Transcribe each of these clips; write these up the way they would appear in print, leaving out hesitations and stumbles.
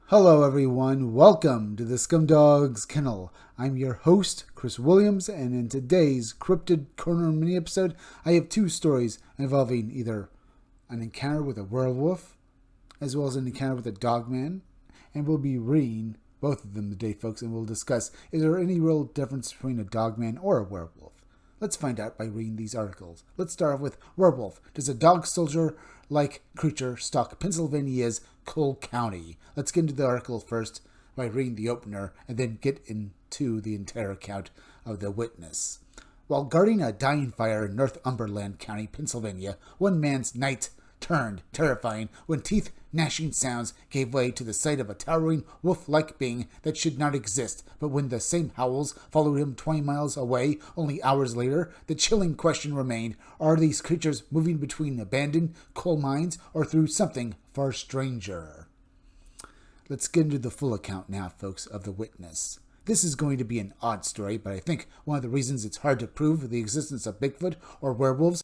Hello everyone, welcome to the Scumdogs Kennel. I'm your host, Chris Williams, and in today's Cryptid Corner mini-episode, I have two stories involving either an encounter with a werewolf, as well as an encounter with a dogman, and we'll be reading both of them today, folks, and we'll discuss, is there any real difference between a dogman or a werewolf? Let's find out by reading these articles. Let's start off with Werewolf. Does a dog soldier-like creature stalk Pennsylvania's Cole County? Let's get into the article first by reading the opener and then get into the entire account of the witness. While guarding a dying fire in Northumberland County, Pennsylvania, one man's night turned terrifying when teeth-gnashing sounds gave way to the sight of a towering wolf-like being that should not exist. But when the same howls followed him 20 miles away only hours later, the chilling question remained, are these creatures moving between abandoned coal mines or through something far stranger? Let's get into the full account now, folks, of the witness. This is going to be an odd story, but I think one of the reasons it's hard to prove the existence of Bigfoot or werewolves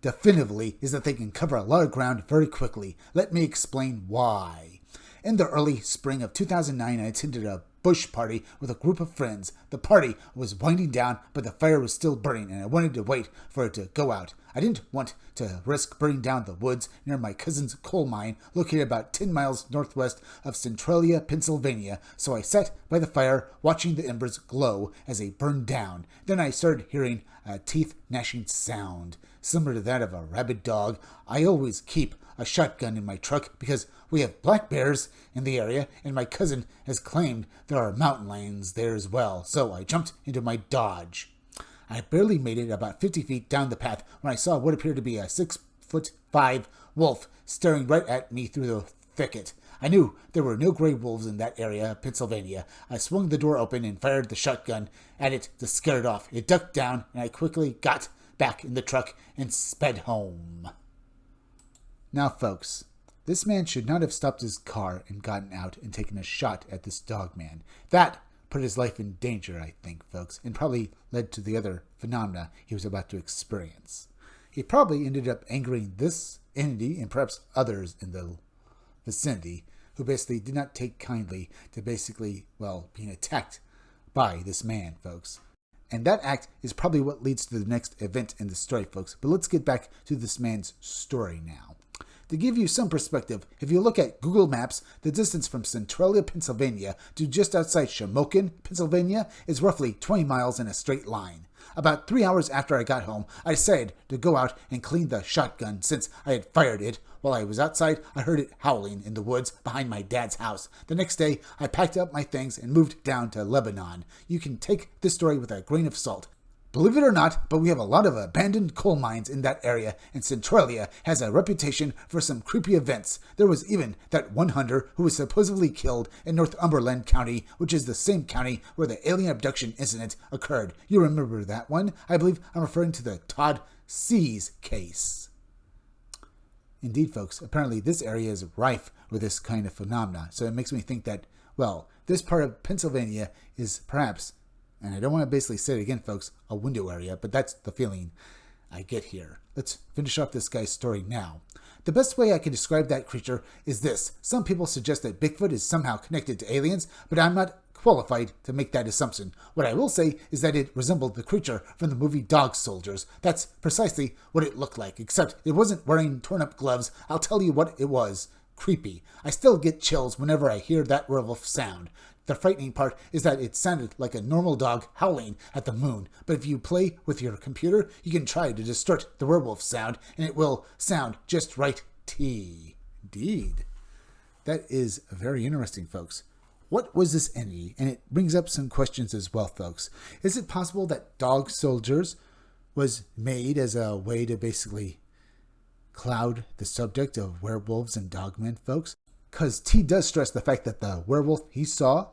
definitively is that they can cover a lot of ground very quickly. Let me explain why. In the early spring of 2009, I attended a bush party with a group of friends. The party was winding down, but the fire was still burning, and I wanted to wait for it to go out. I didn't want to risk burning down the woods near my cousin's coal mine, located about 10 miles northwest of Centralia, Pennsylvania, so I sat by the fire, watching the embers glow as they burned down. Then I started hearing a teeth-gnashing sound, similar to that of a rabid dog. I always keep a shotgun in my truck because we have black bears in the area, and my cousin has claimed there are mountain lions there as well, so I jumped into my Dodge. I barely made it about 50 feet down the path when I saw what appeared to be a 6'5" wolf staring right at me through the thicket. I knew there were no gray wolves in that area of Pennsylvania. I swung the door open and fired the shotgun at it to scare it off. It ducked down, and I quickly got back in the truck and sped home. Now, folks, this man should not have stopped his car and gotten out and taken a shot at this dog man. That put his life in danger, I think, folks, and probably led to the other phenomena he was about to experience. He probably ended up angering this entity and perhaps others in the vicinity who basically did not take kindly to being attacked by this man, folks. And that act is probably what leads to the next event in the story, folks. But let's get back to this man's story now. To give you some perspective, if you look at Google Maps, the distance from Centralia, Pennsylvania to just outside Shamokin, Pennsylvania is roughly 20 miles in a straight line. About 3 hours after I got home, I decided to go out and clean the shotgun since I had fired it. While I was outside, I heard it howling in the woods behind my dad's house. The next day, I packed up my things and moved down to Lebanon. You can take this story with a grain of salt. Believe it or not, but we have a lot of abandoned coal mines in that area, and Centralia has a reputation for some creepy events. There was even that one hunter who was supposedly killed in Northumberland County, which is the same county where the alien abduction incident occurred. You remember that one? I believe I'm referring to the Todd Seas case. Indeed, folks, apparently this area is rife with this kind of phenomena, so it makes me think that, this part of Pennsylvania is perhaps, and I don't want to basically say it again, folks, a window area, but that's the feeling I get here. Let's finish off this guy's story now. The best way I can describe that creature is this. Some people suggest that Bigfoot is somehow connected to aliens, but I'm not qualified to make that assumption. What I will say is that it resembled the creature from the movie Dog Soldiers. That's precisely what it looked like, except it wasn't wearing torn-up gloves. I'll tell you what it was. Creepy. I still get chills whenever I hear that werewolf sound. The frightening part is that it sounded like a normal dog howling at the moon, but if you play with your computer, you can try to distort the werewolf sound, and it will sound just right. Indeed. That is very interesting, folks. What was this entity? And it brings up some questions as well, folks. Is it possible that Dog Soldiers was made as a way to basically cloud the subject of werewolves and dogmen, folks? Because T does stress the fact that the werewolf he saw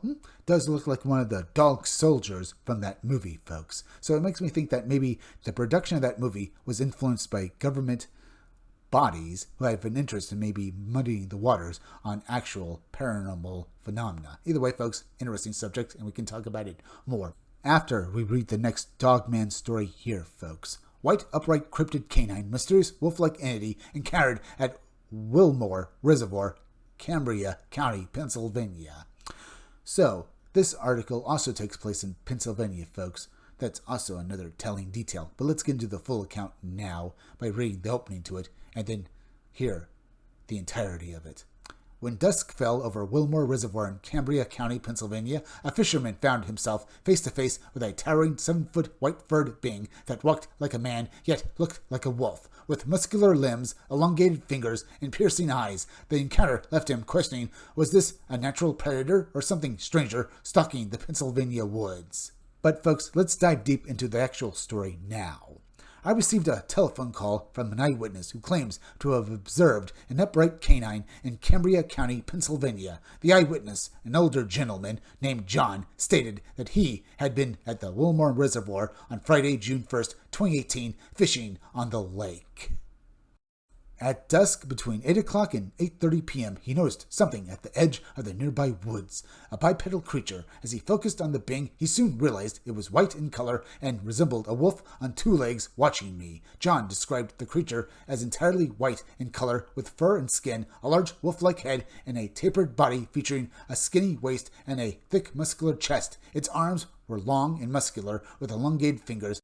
does look like one of the Dog Soldiers from that movie, folks. So it makes me think that maybe the production of that movie was influenced by government bodies who have an interest in maybe muddying the waters on actual paranormal phenomena. Either way, folks, interesting subject, and we can talk about it more after we read the next Dogman story here, folks. White, upright, cryptid canine, mysterious wolf-like entity encountered at Wilmore Reservoir Cambria County, Pennsylvania. So, this article also takes place in Pennsylvania, folks. That's also another telling detail. But let's get into the full account now by reading the opening to it and then hear the entirety of it. When dusk fell over Wilmore Reservoir in Cambria County, Pennsylvania, a fisherman found himself face to face with a towering 7-foot white-furred being that walked like a man, yet looked like a wolf. With muscular limbs, elongated fingers, and piercing eyes, the encounter left him questioning, was this a natural predator or something stranger stalking the Pennsylvania woods? But folks, let's dive deep into the actual story now. I received a telephone call from an eyewitness who claims to have observed an upright canine in Cambria County, Pennsylvania. The eyewitness, an older gentleman named John, stated that he had been at the Wilmore Reservoir on Friday, June 1st, 2018, fishing on the lake. At dusk, between 8 o'clock and 8:30 p.m., he noticed something at the edge of the nearby woods, a bipedal creature. As he focused on the being, he soon realized it was white in color and resembled a wolf on 2 legs watching me. John described the creature as entirely white in color, with fur and skin, a large wolf-like head, and a tapered body featuring a skinny waist and a thick muscular chest. Its arms were long and muscular, with elongated fingers,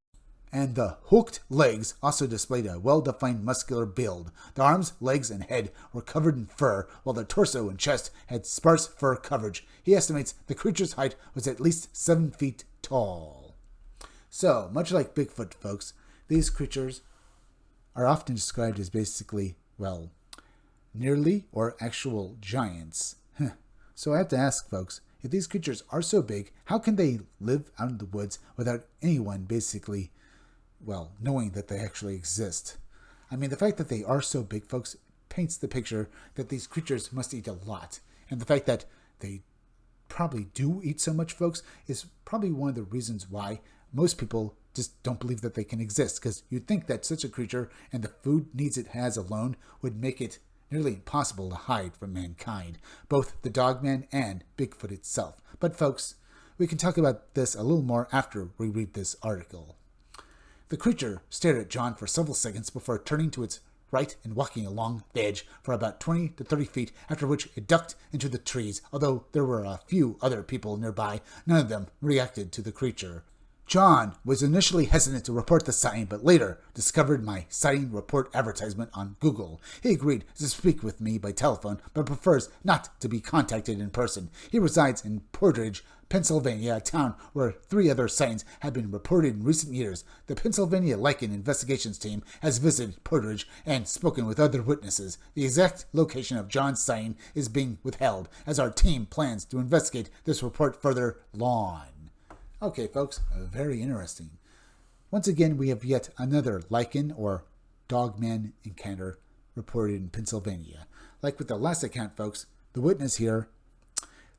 and the hooked legs also displayed a well-defined muscular build. The arms, legs, and head were covered in fur, while the torso and chest had sparse fur coverage. He estimates the creature's height was at least 7 feet tall. So, much like Bigfoot, folks, these creatures are often described as basically, well, nearly or actual giants. So I have to ask, folks, if these creatures are so big, how can they live out in the woods without anyone basically knowing that they actually exist? I mean, the fact that they are so big, folks, paints the picture that these creatures must eat a lot. And the fact that they probably do eat so much, folks, is probably one of the reasons why most people just don't believe that they can exist. Because you'd think that such a creature and the food needs it has alone would make it nearly impossible to hide from mankind, both the Dogman and Bigfoot itself. But folks, we can talk about this a little more after we read this article. The creature stared at John for several seconds before turning to its right and walking along the edge for about 20 to 30 feet, after which it ducked into the trees. Although there were a few other people nearby, none of them reacted to the creature. John was initially hesitant to report the sighting, but later discovered my sighting report advertisement on Google. He agreed to speak with me by telephone, but prefers not to be contacted in person. He resides in Portage, Pennsylvania, a town where 3 other sightings have been reported in recent years. The Pennsylvania Lichen Investigations Team has visited Portage and spoken with other witnesses. The exact location of John's sighting is being withheld, as our team plans to investigate this report further on. Okay, folks, very interesting. Once again, we have yet another lichen or dogman encounter reported in Pennsylvania. Like with the last account, folks, the witness here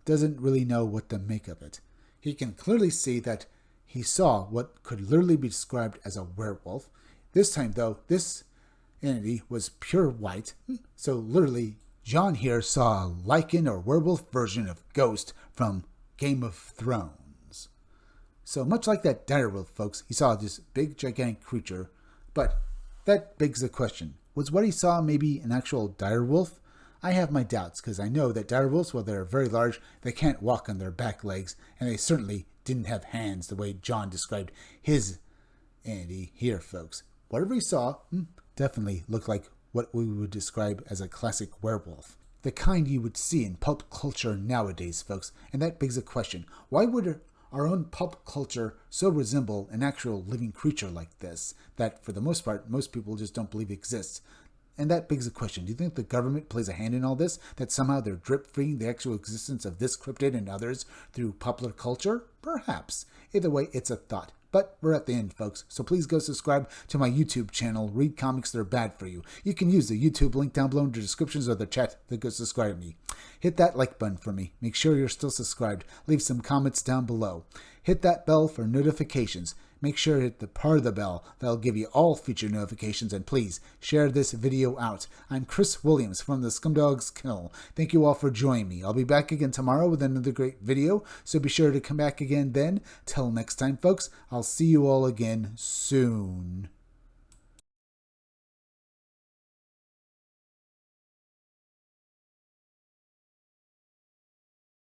doesn't really know what to make of it. He can clearly see that he saw what could literally be described as a werewolf. This time, though, this entity was pure white. So literally, John here saw a lichen or werewolf version of Ghost from Game of Thrones. So much like that direwolf, folks, he saw this big, gigantic creature. But that begs the question, was what he saw maybe an actual direwolf? I have my doubts, because I know that direwolves, while they're very large, they can't walk on their back legs, and they certainly didn't have hands the way John described his entity here, folks. Whatever he saw definitely looked like what we would describe as a classic werewolf. The kind you would see in pulp culture nowadays, folks. And that begs the question, why would our own pulp culture so resemble an actual living creature like this, that for the most part, most people just don't believe exists? And that begs the question, do you think the government plays a hand in all this? That somehow they're drip-feeding the actual existence of this cryptid and others through popular culture? Perhaps. Either way, it's a thought. But we're at the end, folks, so please go subscribe to my YouTube channel, Read Comics That Are Bad For You. You can use the YouTube link down below in the descriptions or the chat to go subscribe to me. Hit that like button for me. Make sure you're still subscribed. Leave some comments down below. Hit that bell for notifications. Make sure to hit the part of the bell that'll give you all future notifications, and please share this video out. I'm Chris Williams from the Scumdogs Kennel. Thank you all for joining me. I'll be back again tomorrow with another great video, so be sure to come back again then. Till next time, folks, I'll see you all again soon.